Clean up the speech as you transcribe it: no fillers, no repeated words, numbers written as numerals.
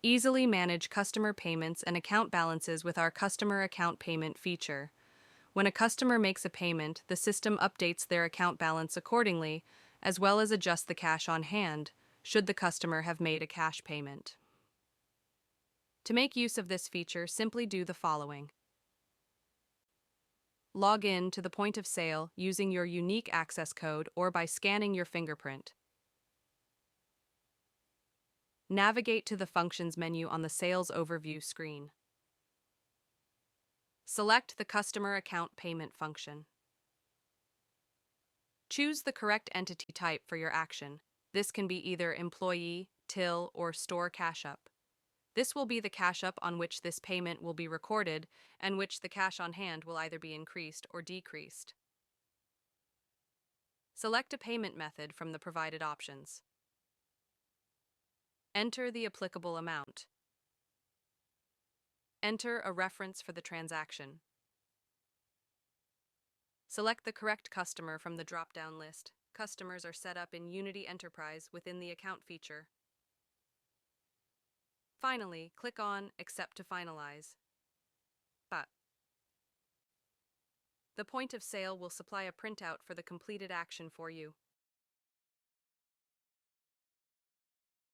Easily manage customer payments and account balances with our customer account payment feature. When a customer makes a payment, the system updates their account balance accordingly, as well as adjusts the cash on hand, should the customer have made a cash payment. To make use of this feature, simply do the following. Log in to the point of sale using your unique access code or by scanning your fingerprint. Navigate to the Functions menu on the Sales Overview screen. Select the Customer Account Payment function. Choose the correct entity type for your action. This can be either employee, till, or store cash up. This will be the cash up on which this payment will be recorded and which the cash on hand will either be increased or decreased. Select a payment method from the provided options. Enter the applicable amount. Enter a reference for the transaction. Select the correct customer from the drop-down list. Customers are set up in Unity Enterprise within the account feature. Finally, click on Accept to finalize. The point of sale will supply a printout for the completed action for you.